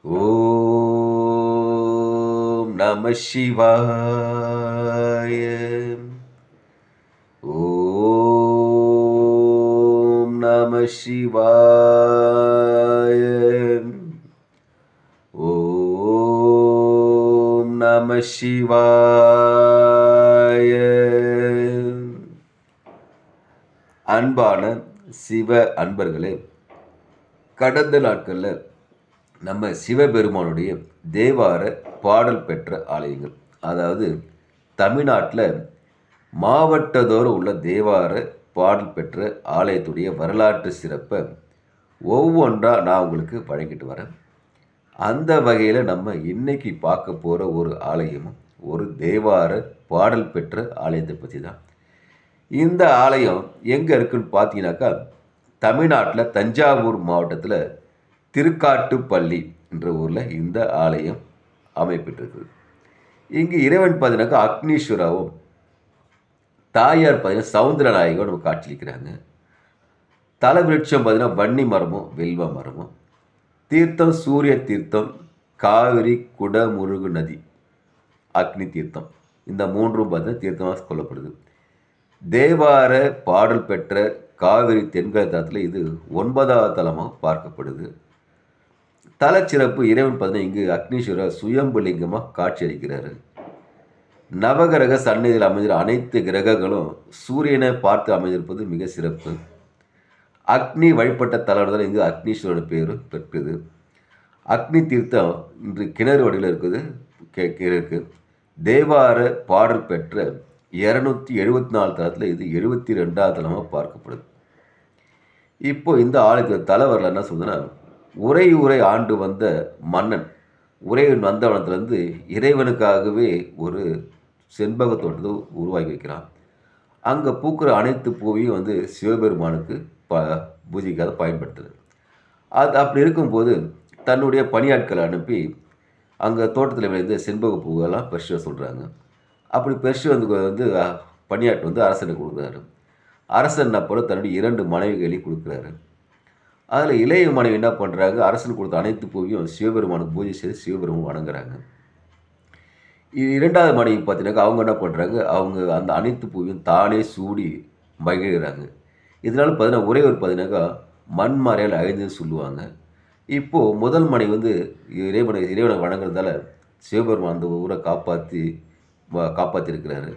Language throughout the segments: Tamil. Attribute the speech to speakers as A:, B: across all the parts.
A: ஓம் நம சிவாய. ஓம் நம சிவாய. ஓம் நம சிவாய. அன்பான சிவ அன்பர்களே, கடந்த நாட்களில் நம்ம சிவபெருமானுடைய தேவார பாடல் பெற்ற ஆலயங்கள், அதாவது தமிழ்நாட்டில் மாவட்டத்தோறும் உள்ள தேவார பாடல் பெற்ற ஆலயத்துடைய வரலாற்று சிறப்பை ஒவ்வொன்றா நான் உங்களுக்கு வழங்கிட்டு வரேன். அந்த வகையில் நம்ம இன்னைக்கு பார்க்க போகிற ஒரு ஆலயமும் ஒரு தேவார பாடல் பெற்ற ஆலயத்தை பற்றி தான். இந்த ஆலயம் எங்கே இருக்குன்னு பார்த்தீங்கன்னாக்கா, தமிழ்நாட்டில் தஞ்சாவூர் மாவட்டத்தில் திருக்காட்டுப்பள்ளி என்ற ஊரில் இந்த ஆலயம் அமைப்பெற்றிருக்குது. இங்கு இறைவன் பார்த்தீங்கன்னாக்கா அக்னீஸ்வராவும், தாயார் பார்த்தீங்கன்னா சவுந்தரநாயகம் நம்ம காட்சியளிக்கிறாங்க. தல விருட்சம் பார்த்தீங்கன்னா வன்னி மரமும் வெல்வ மரமும். தீர்த்தம் சூரிய தீர்த்தம், காவிரி குடமுருகு நதி, அக்னி தீர்த்தம், இந்த மூன்றும் பார்த்தீங்கன்னா தீர்த்தமாக கொள்ளப்படுது. தேவார பாடல் பெற்ற காவிரி தென்கரை தலத்தில் இது 9வது தலமாக பார்க்கப்படுது. தலச்சிறப்பு இறைவன் பார்த்தீங்கன்னா இங்கு அக்னீஸ்வரர் சுயம்புலிங்கமாக காட்சியளிக்கிறாரு. நவகிரக சன்னதியில் அமைந்த அனைத்து கிரகங்களும் சூரியனை பார்த்து அமைந்திருப்பது மிக சிறப்பு. அக்னி வழிபட்ட தலத்தில் இங்கு அக்னீஸ்வரன் பேர் பெற்றது. அக்னி தீர்த்தம் இன்று கிணறு வடிவில் இருக்குது இருக்கு. தேவார பாடல் பெற்ற 274 தலத்தில் இது 72வது தலமாக பார்க்கப்படுது. இப்போ இந்த ஆலயத்தில் தலைவரில் என்ன சொல்லுதுன்னா, உரை ஆண்டு வந்த மன்னன் உரையின் வந்தவனத்திலேருந்து இறைவனுக்காகவே ஒரு செண்பக தோட்டத்தை உருவாக்கி வைக்கிறான். அங்கே பூக்கிற அனைத்து பூவையும் சிவபெருமானுக்கு பூஜைக்காக பயன்படுத்துது. அது அப்படி இருக்கும்போது தன்னுடைய பணியாட்களை அனுப்பி அங்கே தோட்டத்தில் விளைந்த செண்பக பூவெல்லாம் பறிச்சு சொல்கிறாங்க. அப்படி பறிச்சு பணியாட்டு அரசனுக்கு கொடுக்குறாரு. அரசன் போல தன்னுடைய 2 மனைவிகளையும் கொடுக்குறாரு. அதில் இளைய மனைவி என்ன பண்ணுறாங்க, அரசன் கொடுத்த அனைத்து பூவையும் சிவபெருமானுக்கு பூஜை செய்து சிவபெருமான் வணங்குறாங்க. 2வது மனைவி பார்த்தீங்கன்னாக்கா அவங்க என்ன பண்ணுறாங்க, அவங்க அந்த அனைத்து பூவையும் தானே சூடி மகிழ்கிறாங்க. இதனால் ஒரே ஒரு பார்த்தீங்கன்னாக்கா மண்மறையால் அழிந்துன்னு சொல்லுவாங்க. இப்போது முதல் மனைவி இறைவனை வணங்குறதால சிவபெருமான் அந்த ஊரை காப்பாற்றிருக்கிறாரு.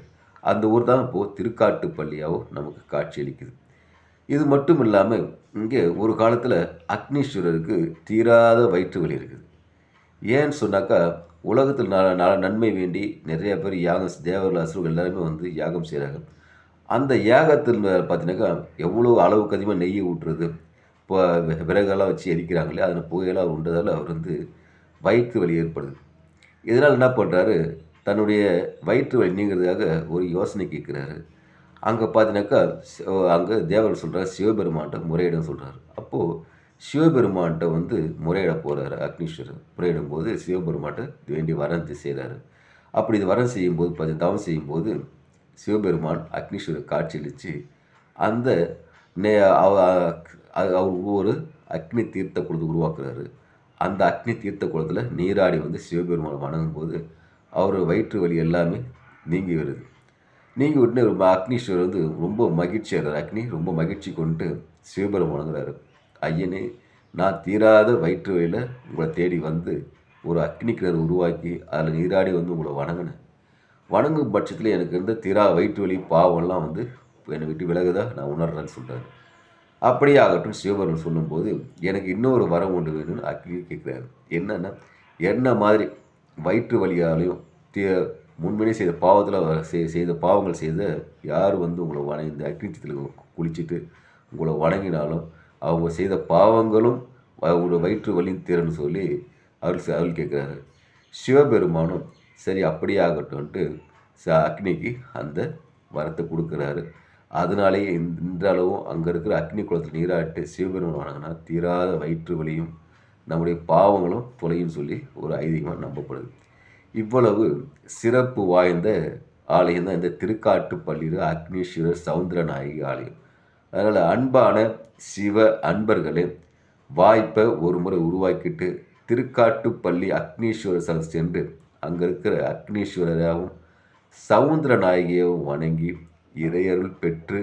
A: அந்த ஊர் தான் இப்போது திருக்காட்டுப்பள்ளியாகவும் நமக்கு காட்சியளிக்குது. இது மட்டும் இல்லாமல் இங்கே ஒரு காலத்தில் அக்னீஸ்வரருக்கு தீராத வயிற்று வலி இருக்குது. ஏன்னு சொன்னாக்கா, உலகத்தில் நன்மை வேண்டி நிறைய பேர் தேவர்கள் அசுரர்கள் எல்லாருமே யாகம் செய்கிறாங்க. அந்த யாகத்தில் பார்த்தீங்கன்னாக்கா எவ்வளோ அளவுக்கு அதிகமாக நெய்யை ஊட்டுறது, இப்போ விறகெல்லாம் வச்சு எரிக்கிறாங்களே, அதில் புகையெல்லாம் உண்டதால் அவர் வயிற்று வலி ஏற்படுது. இதனால் என்ன பண்ணுறாரு, தன்னுடைய வயிற்று வலி நீங்கிறதுக்காக ஒரு யோசனை கேட்குறாரு. அங்கே பார்த்தீங்கன்னாக்கா அங்கே தேவர் சொல்கிறார், சிவபெருமான்கிட்ட முறையிடம் சொல்கிறார். அப்போது சிவபெருமான்கிட்ட முறையிட போகிறாரு அக்னீஸ்வரர். முறையிடும்போது சிவபெருமான்கிட்ட வேண்டி வரந்து செய்கிறாரு. அப்படி இது வரம் செய்யும்போது தவம் செய்யும்போது சிவபெருமான் காட்சி காட்சியளித்து அந்த அவர் ஒரு அக்னி தீர்த்த குளத்தை உருவாக்குறாரு. அந்த அக்னி தீர்த்த குளத்தில் நீராடி சிவபெருமானை வணங்கும்போது அவர் வயிற்று வலி எல்லாமே நீங்கி வருது. நீங்கள் உடனே அக்னீஸ்வரர் ரொம்ப மகிழ்ச்சி ஆகிறார். அக்னி ரொம்ப மகிழ்ச்சி கொண்டு சிவபெருமான் வணங்குறாரு. ஐயனே, நான் தீராத வயிற்று வலியில் உங்களை தேடி ஒரு அக்னி கிணறு உருவாக்கி அதில் நீராடி உங்களை வணங்கினேன். வணங்கும் பட்சத்தில் எனக்கு இருந்த தீரா வயிற்று வலி பாவம்லாம் என்னை விட்டு விலகுதா நான் உணர்றேன்னு சொல்கிறார். அப்படியே ஆகட்டும் சிவபெருமான் சொல்லும்போது, எனக்கு இன்னொரு வரம் ஒன்று வேணும்னு அக்னி கேட்குறாரு. என்னென்னா, என்ன மாதிரி வயிற்று வலியாலையும் முன்பினே செய்த செய்த பாவங்கள் செய்த யார் உங்களை இந்த அக்னித்தில் குளிச்சுட்டு உங்களை வணங்கினாலும் அவங்க செய்த பாவங்களும் அவங்களோட வயிற்று வலின்னு தீரன்னு சொல்லி அவள் கேட்குறாரு. சிவபெருமானும் சரி அப்படியே ஆகட்டும்ன்ட்டு அக்னிக்கு அந்த வரத்தை கொடுக்குறாரு. அதனாலேயே இன்றளவும் அங்கே இருக்கிற அக்னி குளத்தில் நீராட்டு சிவபெருமான் வணங்கினா தீராத வயிற்று வலியும் நம்முடைய பாவங்களும் தொலையும் சொல்லி ஒரு ஐதீகமாக நம்பப்படுது. இவ்வளவு சிறப்பு வாய்ந்த ஆலயம் தான் இந்த திருக்காட்டுப்பள்ளியில் அக்னீஸ்வரர் சவுந்தரநாயகி ஆலயம். அதனால் அன்பான சிவ அன்பர்களே, வாய்ப்பை ஒரு முறை உருவாக்கிட்டு திருக்காட்டுப்பள்ளி அக்னீஸ்வரர் சதம் சென்று அங்கே இருக்கிற அக்னீஸ்வரராகவும் சவுந்தர நாயகியாகவும் வணங்கி இறையருள் பெற்று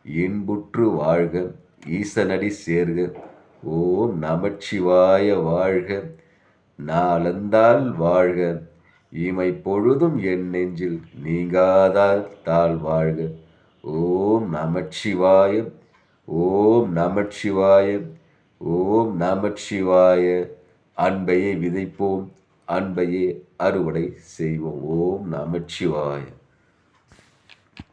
A: இன்புற்று வாழ்க, ஈசனடி சேர்க. ஓம் நமச்சிவாய வாழ்க, நாளந்தால் வாழ்க, இமை பொழுதும் என் நெஞ்சில் நீங்காதால் தாழ் வாழ்க. ஓம் நமச்சிவாய, ஓம் நமச்சிவாய, ஓம் நமச்சிவாய. அன்பையே விதைப்போம், அன்பையே அறுவடை செய்வோம். ஓம் நமச்சிவாய.